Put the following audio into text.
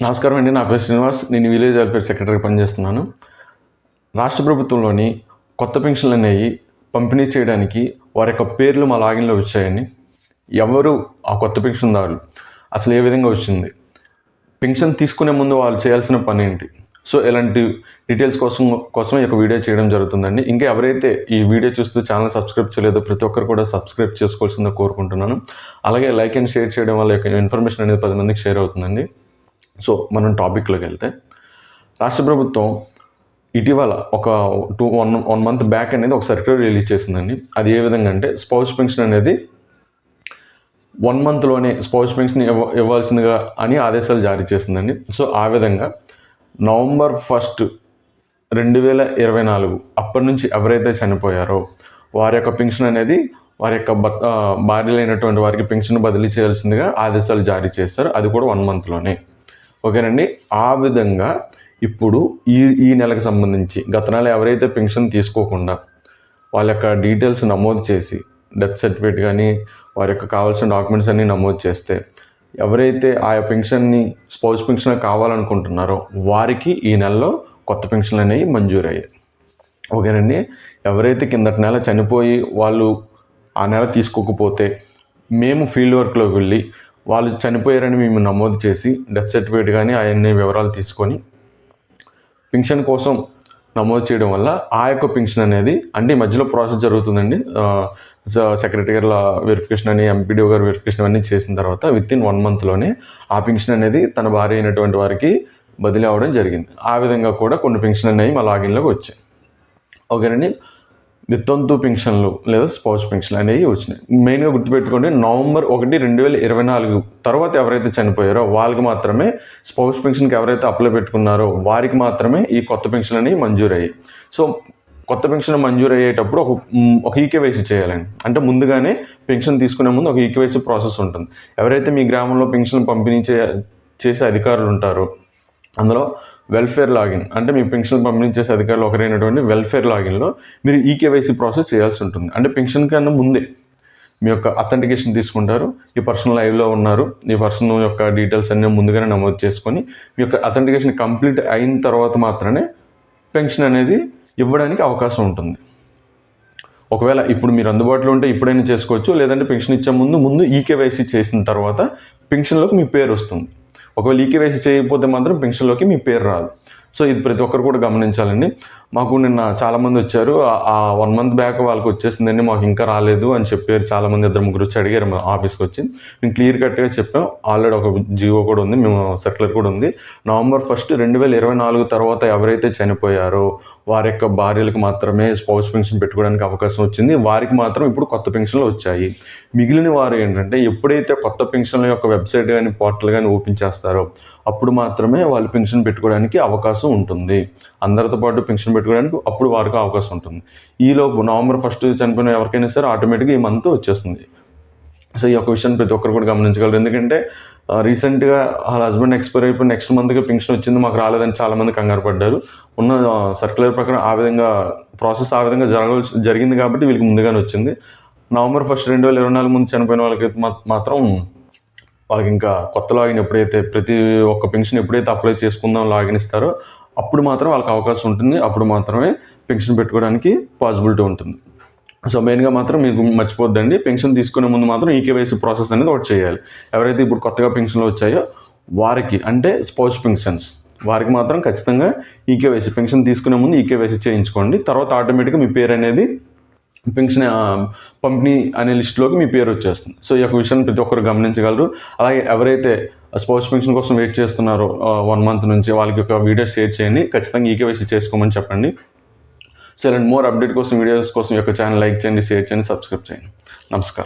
నమస్కారం అండి. నా పేరు శ్రీనివాస్. నేను విలేజ్ వెల్ఫేర్ సెక్రటరీ పనిచేస్తున్నాను. రాష్ట్ర ప్రభుత్వంలోని కొత్త పెన్షన్లు అనేవి పంపిణీ చేయడానికి వారి యొక్క పేర్లు మా లాగిన్లో వచ్చాయండి. ఎవరు ఆ కొత్త పెన్షన్దారులు, అసలు ఏ విధంగా వచ్చింది, పెన్షన్ తీసుకునే ముందు వాళ్ళు చేయాల్సిన పని ఏంటి, సో ఇలాంటి డీటెయిల్స్ కోసం ఈ యొక్క వీడియో చేయడం జరుగుతుందండి. ఇంకా ఎవరైతే ఈ వీడియో చూస్తూ ఛానల్ సబ్స్క్రైబ్ చేయలేదో ప్రతి ఒక్కరు కూడా సబ్స్క్రైబ్ చేసుకోవాల్సిందో కోరుకుంటున్నాను. అలాగే లైక్ అండ్ షేర్ చేయడం వల్ల ఇన్ఫర్మేషన్ అనేది 10 మందికి షేర్ అవుతుందండి. సో మనం టాపిక్లోకి వెళ్తే, రాష్ట్ర ప్రభుత్వం ఇటీవల ఒక 1 మంత్ బ్యాక్ అనేది ఒక సర్క్యులర్ రిలీజ్ చేసిందండి. అది ఏ విధంగా అంటే, స్పౌస్ పెన్షన్ అనేది 1 మంత్లోనే స్పౌస్ పెన్షన్ ఇవ్వాల్సిందిగా అని ఆదేశాలు జారీ చేసిందండి. సో ఆ విధంగా నవంబర్ 1, 2024 అప్పటి నుంచి ఎవరైతే చనిపోయారో వారి యొక్క పెన్షన్ అనేది వారి యొక్క భార్యలైనటువంటి వారికి పెన్షన్ బదిలీ చేయాల్సిందిగా ఆదేశాలు జారీ చేశారు. అది కూడా 1 మంత్లోనే. ఓకేనండి. ఆ విధంగా ఇప్పుడు ఈ నెలకు సంబంధించి గత నెల ఎవరైతే పెన్షన్ తీసుకోకుండా వాళ్ళ యొక్క డీటెయిల్స్ నమోదు చేసి డెత్ సర్టిఫికేట్ కానీ వారి యొక్క కావాల్సిన డాక్యుమెంట్స్ అన్నీ నమోదు చేస్తే, ఎవరైతే ఆ పెన్షన్ని స్పౌస్ పెన్షన్ కావాలనుకుంటున్నారో వారికి ఈ నెలలో కొత్త పెన్షన్లు అనేవి మంజూరయ్యాయి. ఓకేనండి. ఎవరైతే కిందటి నెల చనిపోయి వాళ్ళు ఆ నెల తీసుకోకపోతే మేము ఫీల్డ్ వర్క్లోకి వెళ్ళి వాళ్ళు చనిపోయారని మేము నమోదు చేసి డెత్ సర్టిఫికేట్ కానీ అవన్నీ వివరాలు తీసుకొని పెన్షన్ కోసం నమోదు చేయడం వల్ల ఆ యొక్క పెన్షన్ అనేది, అంటే ఈ మధ్యలో ప్రాసెస్ జరుగుతుందండి. సెక్రటరీ గారి వెరిఫికేషన్ అని, ఎంపీడీఓ గారు వెరిఫికేషన్ అన్నీ చేసిన తర్వాత వితిన్ 1 మంత్లోనే ఆ పెన్షన్ అనేది తన భార్య అయినటువంటి వారికి బదిలీ అవ్వడం జరిగింది. ఆ విధంగా కూడా కొన్ని పెన్షన్ అనేవి మా లాగిన్లోకి వచ్చాయి. ఓకేనండి. వితంతు పెన్షన్లు లేదా స్పౌస్ పెన్షన్లు అనేవి వచ్చినాయి. మెయిన్గా గుర్తుపెట్టుకోండి, నవంబర్ 1, 2024 తర్వాత ఎవరైతే చనిపోయారో వాళ్ళకి మాత్రమే, స్పౌస్ పెన్షన్కి ఎవరైతే అప్లై పెట్టుకున్నారో వారికి మాత్రమే ఈ కొత్త పెన్షన్ అనేవి మంజూరయ్యాయి. సో కొత్త పెన్షన్ మంజూరు అయ్యేటప్పుడు ఒక ఈకేవైసీ చేయాలండి. అంటే ముందుగానే పెన్షన్ తీసుకునే ముందు ఒక ఈకేవైసీ ప్రాసెస్ ఉంటుంది. ఎవరైతే మీ గ్రామంలో పెన్షన్ పంపిణీ చేసే అధికారులు ఉంటారో అందులో వెల్ఫేర్ లాగిన్, అంటే మీ పెన్షన్ పంపిణీ చేసే అధికారులు ఒకరైనటువంటి వెల్ఫేర్ లాగిన్లో మీరు ఈకేవైసీ ప్రాసెస్ చేయాల్సి ఉంటుంది. అంటే పెన్షన్ కన్నా ముందే మీ యొక్క అథెంటికేషన్ తీసుకుంటారు. ఈ పర్సన్ లైవ్లో ఉన్నారు, ఈ పర్సన్ యొక్క డీటెయిల్స్ అన్నీ ముందుగానే నమోదు చేసుకొని మీ యొక్క అథెంటికేషన్ కంప్లీట్ అయిన తర్వాత మాత్రమే పెన్షన్ అనేది ఇవ్వడానికి అవకాశం ఉంటుంది. ఒకవేళ ఇప్పుడు మీరు అందుబాటులో ఉంటే ఇప్పుడైనా చేసుకోవచ్చు, లేదంటే పెన్షన్ ఇచ్చే ముందు ఈకేవైసీ చేసిన తర్వాత పెన్షన్లోకి మీ పేరు వస్తుంది. ఒకవేళ ఈకేవైసీ చేయకపోతే మాత్రం పెన్షన్లోకి మీ పేరు రాదు. సో ఇది ప్రతి ఒక్కరు కూడా గమనించాలండి. మాకు నిన్న చాలామంది వచ్చారు, ఆ 1 మంత్ బ్యాక్ వాళ్ళకి వచ్చేసిందండి, మాకు ఇంకా రాలేదు అని చెప్పారు. చాలామంది 2-3 వచ్చి అడిగారు మా ఆఫీస్కి వచ్చి. మేము క్లియర్ కట్గా చెప్పాం. ఆల్రెడీ ఒక జీవో కూడా ఉంది, మేము సర్క్యులర్ కూడా ఉంది. నవంబర్ 1, 2024 తర్వాత ఎవరైతే చనిపోయారో వారి యొక్క భార్యలకు మాత్రమే స్పౌస్ పెన్షన్ పెట్టుకోవడానికి అవకాశం వచ్చింది. వారికి మాత్రం ఇప్పుడు కొత్త పెన్షన్లు వచ్చాయి. మిగిలిన వారు ఏంటంటే, ఎప్పుడైతే కొత్త పెన్షన్ల యొక్క వెబ్సైట్ కానీ పోర్టల్ కానీ ఓపెన్ చేస్తారో అప్పుడు మాత్రమే వాళ్ళు పెన్షన్ పెట్టుకోవడానికి అవకాశం ఉంటుంది. అందరితో పాటు పెన్షన్ పెట్టుకోవడానికి అప్పుడు వారికి అవకాశం ఉంటుంది. ఈలోపు నవంబర్ 1 చనిపోయిన ఎవరికైనా సరే ఆటోమేటిక్గా ఈ మంత్ వచ్చేస్తుంది. సో ఈ యొక్క విషయాన్ని ప్రతి ఒక్కరు కూడా గమనించగలరు. ఎందుకంటే రీసెంట్గా వాళ్ళ హస్బెండ్ ఎక్స్పైర్ అయిపోయి నెక్స్ట్ మంత్కి పెన్షన్ వచ్చింది, మాకు రాలేదని చాలామంది కంగారు పడ్డారు. ఉన్న సర్క్యులర్ ప్రకారం ఆ విధంగా ప్రాసెస్ జరిగింది కాబట్టి వీళ్ళకి ముందుగానే వచ్చింది. నవంబర్ 1, 2024 ముందు చనిపోయిన వాళ్ళకి మాత్రం వాళ్ళకి ఇంకా కొత్త లాగిన్ ఎప్పుడైతే ప్రతి ఒక్క పెన్షన్ ఎప్పుడైతే అప్లై చేసుకుందాం లాగిన్ ఇస్తారో అప్పుడు మాత్రం వాళ్ళకి అవకాశం ఉంటుంది. అప్పుడు మాత్రమే పెన్షన్ పెట్టుకోవడానికి పాసిబిలిటీ ఉంటుంది. సో మెయిన్గా మాత్రం మీకు మర్చిపోద్దండి, పెన్షన్ తీసుకునే ముందు మాత్రం ఈకేవైసీ ప్రాసెస్ అనేది ఒకటి చేయాలి. ఎవరైతే ఇప్పుడు కొత్తగా పెన్షన్లు వచ్చాయో వారికి, అంటే స్పౌస్ పెన్షన్స్ వారికి మాత్రం ఖచ్చితంగా ఈకేవైసీ, పెన్షన్ తీసుకునే ముందు ఈకేవైసీ చేయించుకోండి. తర్వాత ఆటోమేటిక్గా మీ పేరు అనేది పెన్షన్ పంపిణీ అనే లిస్టులోకి మీ పేరు వచ్చేస్తుంది. సో ఈ యొక్క విషయాన్ని ప్రతి ఒక్కరు గమనించగలరు. అలాగే ఎవరైతే స్పౌస్ పెన్షన్ కోసం వెయిట్ చేస్తున్నారో 1 మంత్ నుంచి వాళ్ళకి ఒక వీడియో షేర్ చేయండి. ఖచ్చితంగా ఈకేవైసీ చేసుకోమని చెప్పండి. సో ఇలాంటి మోర్ అప్డేట్ కోసం, వీడియోస్ కోసం ఈ యొక్క ఛానల్ లైక్ చేయండి, షేర్ చేయండి, సబ్స్క్రైబ్ చేయండి. నమస్కారం.